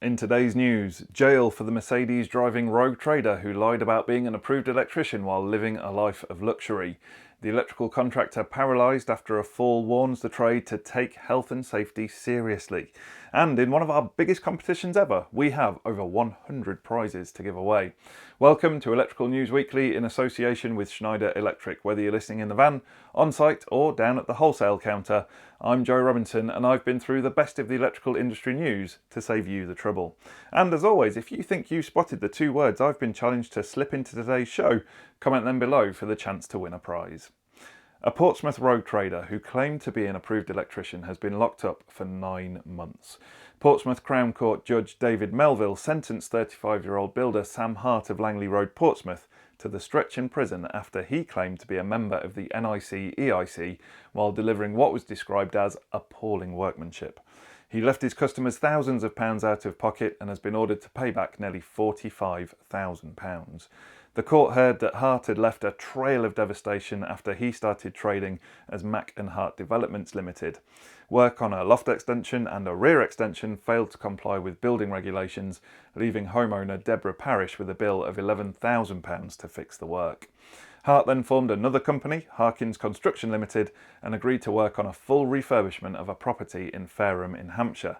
In today's news, jail for the Mercedes driving rogue trader who lied about being an approved electrician while living a life of luxury. The electrical contractor paralysed after a fall warns the trade to take health and safety seriously. And in one of our biggest competitions ever, we have over 100 prizes to give away. Welcome to Electrical News Weekly in association with Schneider Electric. Whether you're listening in the van, on site or down at the wholesale counter, I'm Joe Robinson and I've been through the best of the electrical industry news to save you the trouble. And as always, if you think you spotted the two words I've been challenged to slip into today's show, comment them below for the chance to win a prize. A Portsmouth rogue trader who claimed to be an approved electrician has been locked up for 9 months. Portsmouth Crown Court Judge David Melville sentenced 35-year-old builder Sam Hart of Langley Road, Portsmouth, to the stretch in prison after he claimed to be a member of the NICEIC while delivering what was described as appalling workmanship. He left his customers thousands of pounds out of pocket and has been ordered to pay back nearly £45,000. The court heard that Hart had left a trail of devastation after he started trading as Mac and Hart Developments Limited. Work on a loft extension and a rear extension failed to comply with building regulations, leaving homeowner Deborah Parish with a bill of £11,000 to fix the work. Hart then formed another company, Harkins Construction Limited, and agreed to work on a full refurbishment of a property in Fareham in Hampshire.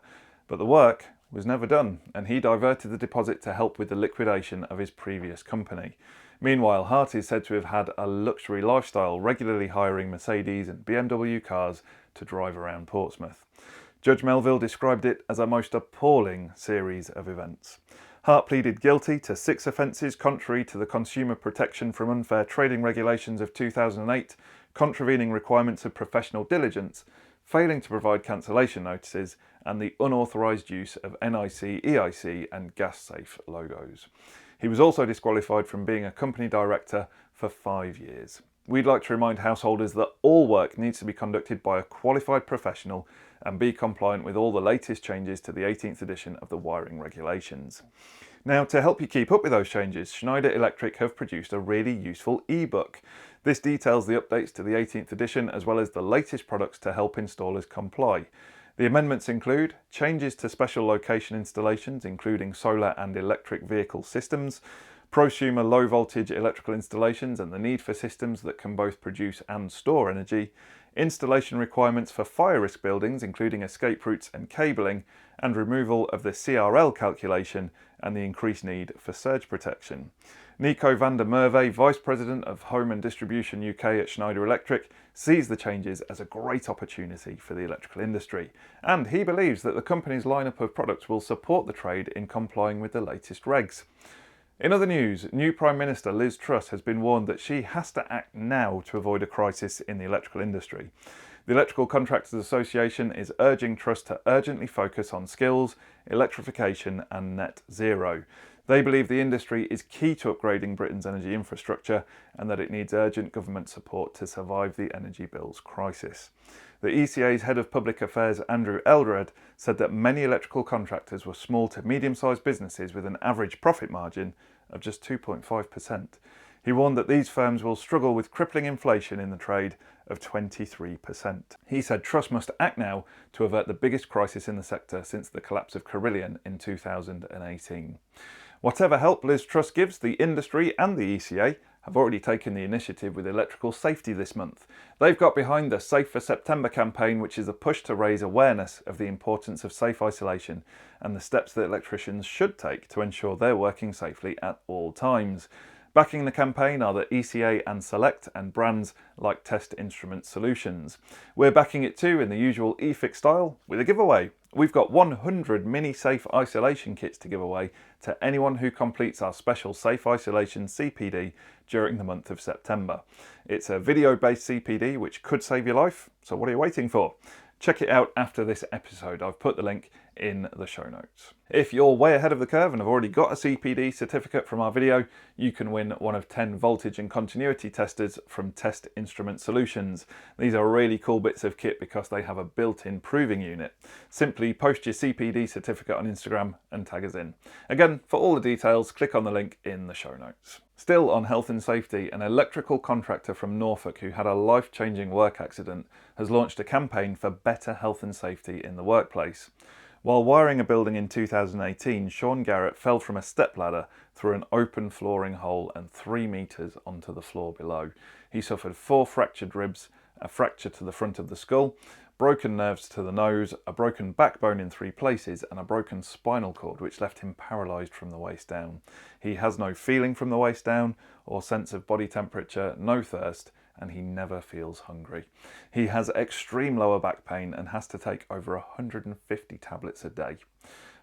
But the work was never done, and he diverted the deposit to help with the liquidation of his previous company. Meanwhile, Hart is said to have had a luxury lifestyle, regularly hiring Mercedes and BMW cars to drive around Portsmouth. Judge Melville described it as a most appalling series of events. Hart pleaded guilty to 6 offences contrary to the Consumer Protection from Unfair Trading Regulations of 2008, contravening requirements of professional diligence, failing to provide cancellation notices, and the unauthorised use of NICEIC and GasSafe logos. He was also disqualified from being a company director for 5 years. We'd like to remind householders that all work needs to be conducted by a qualified professional and be compliant with all the latest changes to the 18th edition of the wiring regulations. Now, to help you keep up with those changes, Schneider Electric have produced a really useful ebook. This details the updates to the 18th edition as well as the latest products to help installers comply. The amendments include changes to special location installations, including solar and electric vehicle systems, prosumer low voltage electrical installations and the need for systems that can both produce and store energy, installation requirements for fire risk buildings, including escape routes and cabling, and removal of the CRL calculation and the increased need for surge protection. Nico van der Merwe, Vice President of Home and Distribution UK at Schneider Electric, sees the changes as a great opportunity for the electrical industry, and he believes that the company's lineup of products will support the trade in complying with the latest regs. In other news, new Prime Minister Liz Truss has been warned that she has to act now to avoid a crisis in the electrical industry. The Electrical Contractors Association is urging Truss to urgently focus on skills, electrification and net zero. They believe the industry is key to upgrading Britain's energy infrastructure and that it needs urgent government support to survive the energy bills crisis. The ECA's Head of Public Affairs, Andrew Eldred, said that many electrical contractors were small to medium-sized businesses with an average profit margin of just 2.5%. He warned that these firms will struggle with crippling inflation in the trade of 23%. He said Truss must act now to avert the biggest crisis in the sector since the collapse of Carillion in 2018. Whatever help Liz Truss gives, the industry and the ECA have already taken the initiative with electrical safety this month. They've got behind the Safe4 September campaign, which is a push to raise awareness of the importance of safe isolation and the steps that electricians should take to ensure they're working safely at all times. Backing the campaign are the ECA and Select and brands like Test Instrument Solutions. We're backing it too in the usual eFIXX style with a giveaway. We've got 100 mini safe isolation kits to give away to anyone who completes our special safe isolation CPD during the month of September. It's a video-based CPD which could save your life, so what are you waiting for? Check it out after this episode. I've put the link in the show notes. If you're way ahead of the curve and have already got a CPD certificate from our video, you can win one of 10 voltage and continuity testers from Test Instrument Solutions. These are really cool bits of kit because they have a built-in proving unit. Simply post your CPD certificate on Instagram and tag us in. Again, for all the details, click on the link in the show notes. Still on health and safety, an electrical contractor from Norfolk who had a life-changing work accident has launched a campaign for better health and safety in the workplace. While wiring a building in 2018, Sean Garrett fell from a stepladder through an open flooring hole and 3 metres onto the floor below. He suffered 4 fractured ribs, a fracture to the front of the skull, broken nerves to the nose, a broken backbone in 3 places, and a broken spinal cord which left him paralysed from the waist down. He has no feeling from the waist down or sense of body temperature, no thirst, and he never feels hungry. He has extreme lower back pain and has to take over 150 tablets a day.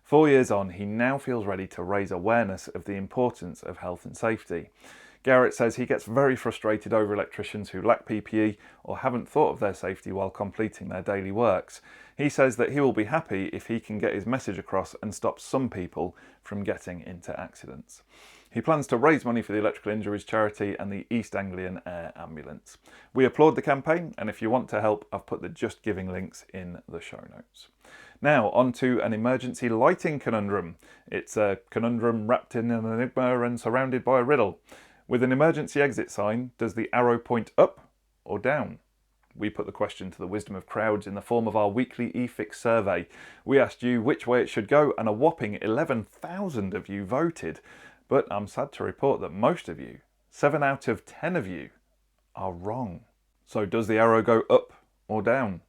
4 years on, he now feels ready to raise awareness of the importance of health and safety. Garrett says he gets very frustrated over electricians who lack PPE or haven't thought of their safety while completing their daily works. He says that he will be happy if he can get his message across and stop some people from getting into accidents. He plans to raise money for the Electrical Injuries Charity and the East Anglian Air Ambulance. We applaud the campaign, and if you want to help, I've put the Just Giving links in the show notes. Now, on to an emergency lighting conundrum. It's a conundrum wrapped in an enigma and surrounded by a riddle. With an emergency exit sign, does the arrow point up or down? We put the question to the wisdom of crowds in the form of our weekly eFIXX survey. We asked you which way it should go, and a whopping 11,000 of you voted. But I'm sad to report that most of you, 7 out of 10 of you, are wrong. So does the arrow go up or down?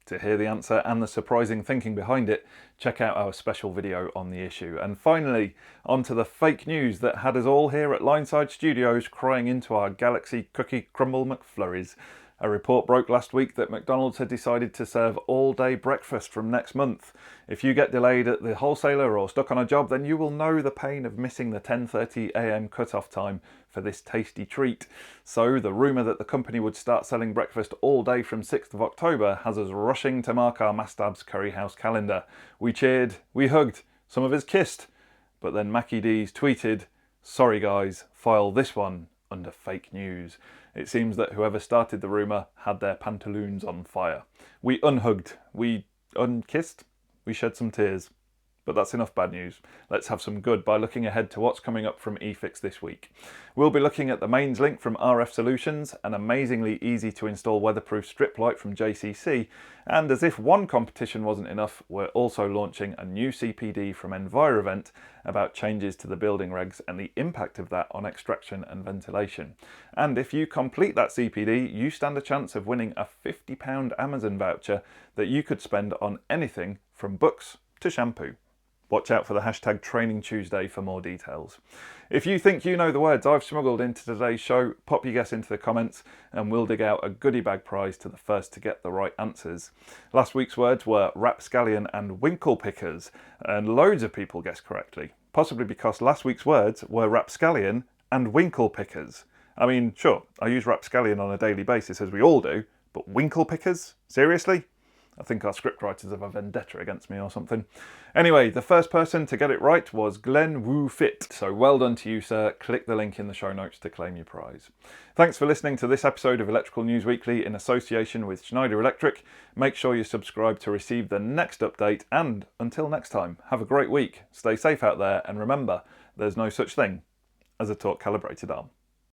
To hear the answer and the surprising thinking behind it, check out our special video on the issue. And finally, on to the fake news that had us all here at Lineside Studios crying into our Galaxy Cookie Crumble McFlurries. A report broke last week that McDonald's had decided to serve all-day breakfast from next month. If you get delayed at the wholesaler or stuck on a job, then you will know the pain of missing the 10:30 AM cut-off time for this tasty treat. So the rumour that the company would start selling breakfast all day from 6th of October has us rushing to mark our Mastab's Curry House calendar. We cheered, we hugged, some of us kissed, but then Mackie D's tweeted, "Sorry guys, file this one under fake news." It seems that whoever started the rumour had their pantaloons on fire. We unhugged, we unkissed, we shed some tears. But that's enough bad news. Let's have some good by looking ahead to what's coming up from eFIXX this week. We'll be looking at the mains link from RF Solutions, an amazingly easy to install weatherproof strip light from JCC, and as if one competition wasn't enough, we're also launching a new CPD from Envirovent about changes to the building regs and the impact of that on extraction and ventilation. And if you complete that CPD, you stand a chance of winning a £50 Amazon voucher that you could spend on anything from books to shampoo. Watch out for the hashtag Training Tuesday for more details. If you think you know the words I've smuggled into today's show, pop your guess into the comments and we'll dig out a goodie bag prize to the first to get the right answers. Last week's words were rapscallion and winkle pickers, and loads of people guessed correctly, possibly because last week's words were rapscallion and winkle pickers. I mean, sure, I use rapscallion on a daily basis as we all do, but winkle pickers? Seriously? I think our scriptwriters have a vendetta against me or something. Anyway, the first person to get it right was Glenn Woo Fit. So well done to you, sir. Click the link in the show notes to claim your prize. Thanks for listening to this episode of Electrical News Weekly in association with Schneider Electric. Make sure you subscribe to receive the next update. And until next time, have a great week. Stay safe out there. And remember, there's no such thing as a torque calibrated arm.